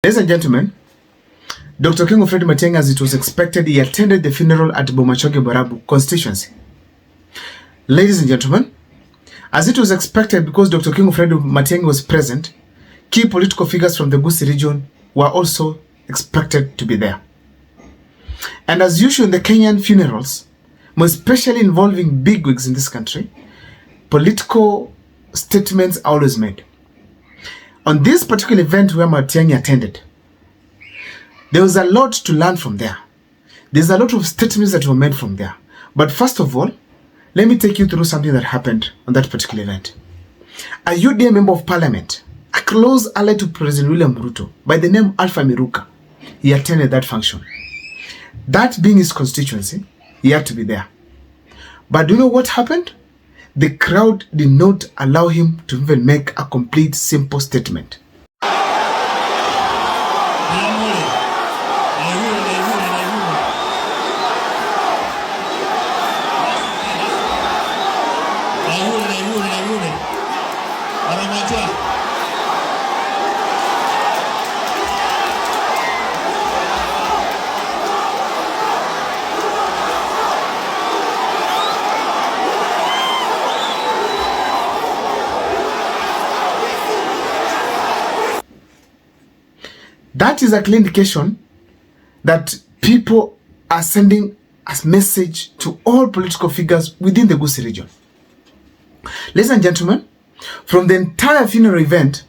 Ladies and gentlemen, Dr. King Fred Matiang'i, as it was expected, he attended the funeral at Bomachoge Borabu constituency. Ladies and gentlemen, as it was expected, because Dr. King Fred Matiang'i was present, key political figures from the Gusii region were also expected to be there. And as usual in the Kenyan funerals, more especially involving bigwigs in this country, political statements are always made. On this particular event where Matiang'i attended, there was a lot to learn from there. There's a lot of statements that were made from there. But first of all, let me take you through something that happened on that particular event. A UDA member of parliament, a close ally to President William Ruto, by the name Alpha Miruka, he attended that function. That being his constituency, he had to be there. But do you know what happened? The crowd did not allow him to even make a complete, simple statement. That is a clear indication that people are sending a message to all political figures within the Gusii region. Ladies and gentlemen, from the entire funeral event,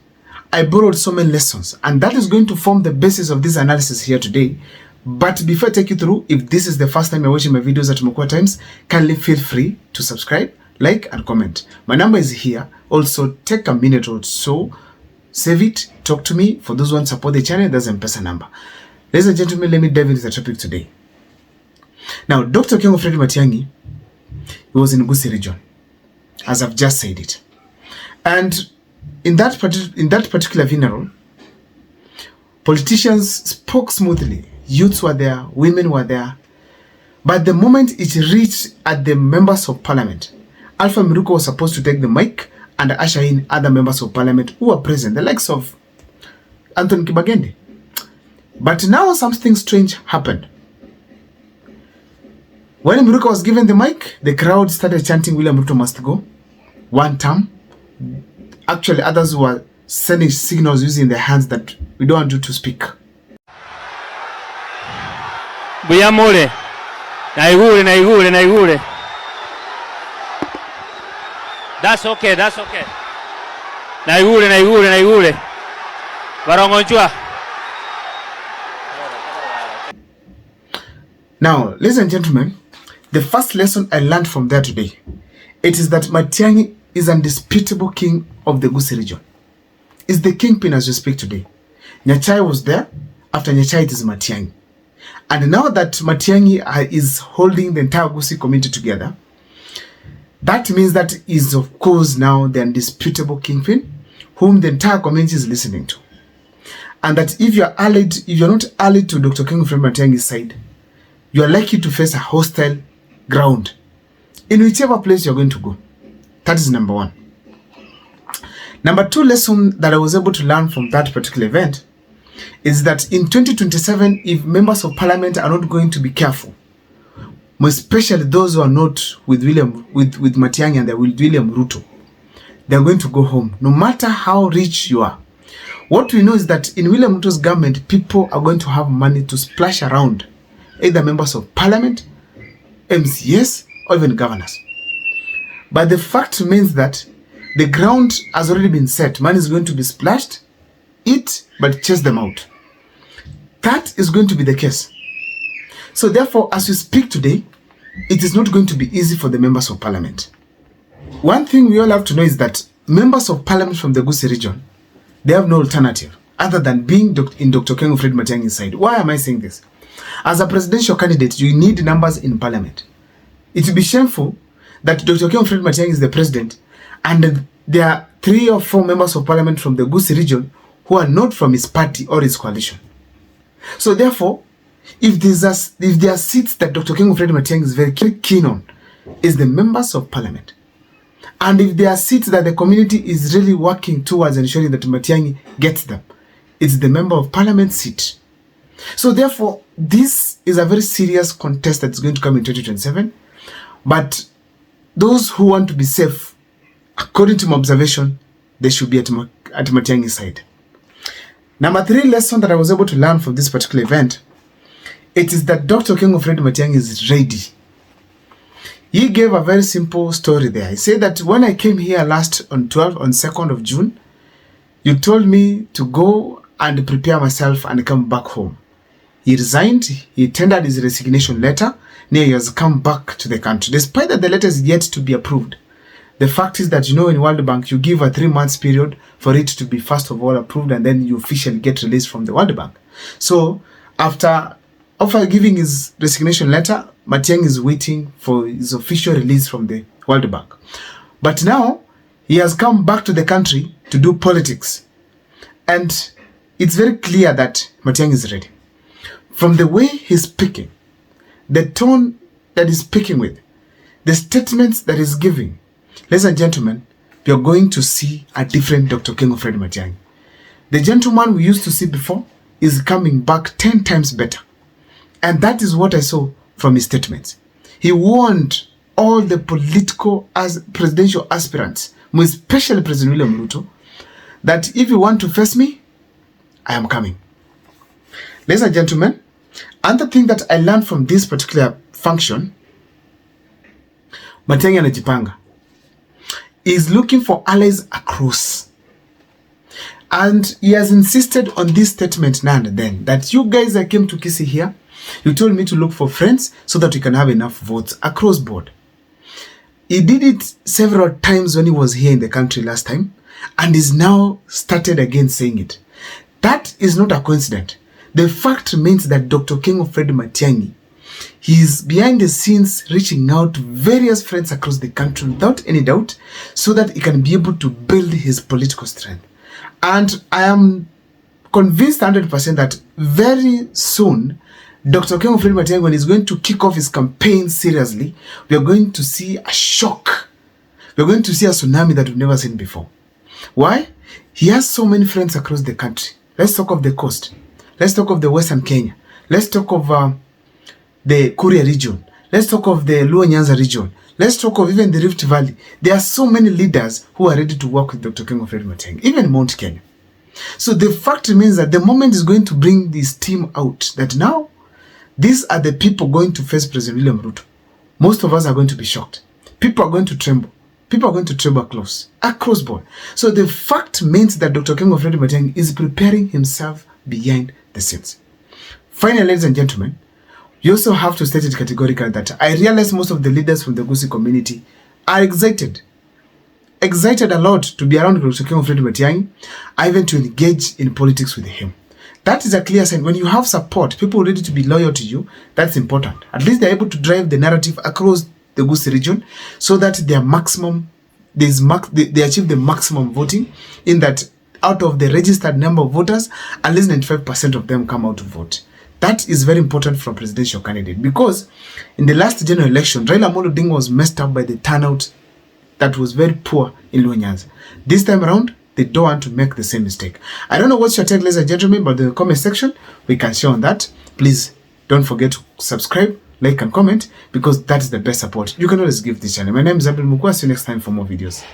I borrowed so many lessons, and that is going to form the basis of this analysis here today. But before I take you through, if this is the first time you're watching my videos at Mokwa Times, kindly feel free to subscribe, like, and comment. My number is here. Also, take a minute or so, save it, talk to me. For those who want to support the channel, that's the M-Pesa number. Ladies and gentlemen, let me dive into the topic today. Now, Dr. King Fred Matiang'i, he was in Gusii region, as I've just said it. And in that particular funeral, politicians spoke smoothly. Youths were there, women were there. But the moment it reached at the members of parliament, Alpha Miruka was supposed to take the mic and usher in other members of parliament who were present, the likes of Anthony Kibagende. But now something strange happened. When Miruka was given the mic, the crowd started chanting, William Ruto must go. One term. Actually, others were sending signals using their hands that we don't want you to speak. Buyamole. Naigure. That's okay. Naigure. Barongonchua. Now, ladies and gentlemen, the first lesson I learned from there today, it is that Matiang'i is undisputable king of the Gusii region. Is the kingpin as we speak today. Nyachai was there. After Nyachai, it is Matiang'i. And now that Matiang'i is holding the entire Gusii community together, that means that is, of course, now the undisputable kingpin whom the entire community is listening to. And that if you're not allied to Dr. King Fred Matiang'i's side, you are likely to face a hostile ground in whichever place you're going to go. That is number one. Number two lesson that I was able to learn from that particular event is that in 2027, if members of parliament are not going to be careful, especially those who are not with Matiang'i and they're with William Ruto, they're going to go home, no matter how rich you are. What we know is that in William Ruto's government, people are going to have money to splash around, either members of parliament, MCS, or even governors. But the fact remains that the ground has already been set. Money is going to be splashed, but chase them out. That is going to be the case. So therefore, as we speak today, it is not going to be easy for the members of parliament. One thing we all have to know is that members of parliament from the Gusii region, they have no alternative other than being in Dr. King Fred Matiang'i's side. Why am I saying this? As a presidential candidate, you need numbers in parliament. It would be shameful that Dr. King Fred Matiang'i is the president and there are 3 or 4 members of parliament from the Gusii region who are not from his party or his coalition. So therefore, if there are seats that Dr. King Fred Matiang'i is very keen on, is the members of parliament. And if there are seats that the community is really working towards ensuring that Matiang'i gets them, It's the member of parliament seat. So therefore, this is a very serious contest that's going to come in 2027. But those who want to be safe, according to my observation, they should be at Matiang'i's side. Number 3 lesson that I was able to learn from this particular event, it is that Dr. King of Fred Matiang'i is ready. He gave a very simple story there. He said that when I came here last on 2nd of June, you told me to go and prepare myself and come back home. He resigned, he tendered his resignation letter, now he has come back to the country. Despite that the letter is yet to be approved, the fact is that, in World Bank, you give a 3-month period for it to be first of all approved, and then you officially get released from the World Bank. So after giving his resignation letter, Matiang'i is waiting for his official release from the World Bank. But now he has come back to the country to do politics. And it's very clear that Matiang'i is ready. From the way he's speaking, the tone that he's speaking with, the statements that he's giving, ladies and gentlemen, we are going to see a different Dr. King of Fred Matiang'i. The gentleman we used to see before is coming back 10 times better. And that is what I saw from his statements. He warned all the presidential aspirants, especially President William Ruto, that if you want to face me, I am coming. Ladies and gentlemen, another thing that I learned from this particular function, Matiang'i anajipanga, is looking for allies across. And he has insisted on this statement now and then, that you guys that came to Kisii here, you told me to look for friends so that we can have enough votes across board. He did it several times when he was here in the country last time, and is now started again saying it. That is not a coincidence. The fact remains that Dr. King of Fred Matiang'i, he is behind the scenes reaching out to various friends across the country without any doubt, so that he can be able to build his political strength. And I am convinced 100% that very soon, Dr. King of Fred Matiang'i, when he's going to kick off his campaign seriously, we are going to see a shock. We're going to see a tsunami that we've never seen before. Why? He has so many friends across the country. Let's talk of the coast. Let's talk of the Western Kenya. Let's talk of the Kuria region. Let's talk of the Luo Nyanza region. Let's talk of even the Rift Valley. There are so many leaders who are ready to work with Dr. King of Fred Matiang'i, even Mount Kenya. So the fact remains that the moment is going to bring this team out, that now these are the people going to face President William Ruto. Most of us are going to be shocked. People are going to tremble. People are going to tremble across board. So the fact means that Dr. King of Fred Matiang'i is preparing himself behind the scenes. Finally, ladies and gentlemen, you also have to state it categorically that I realize most of the leaders from the Gusii community are excited a lot to be around Dr. King of Fred Matiang'i, even to engage in politics with him. That is a clear sign. When you have support, people ready to be loyal to you, that's important. At least they're able to drive the narrative across the Gusii region so that their maximum, they achieve the maximum voting, in that out of the registered number of voters, at least 95% of them come out to vote. That is very important for a presidential candidate, because in the last general election, Raila Amolo Odinga was messed up by the turnout that was very poor in Luo Nyanza. This time around, they don't want to make the same mistake. I don't know what's your take, ladies and gentlemen, but in the comment section, we can share on that. Please don't forget to subscribe, like, and comment, because that is the best support you can always give this channel. My name is Abdul Mukwa. See you next time for more videos.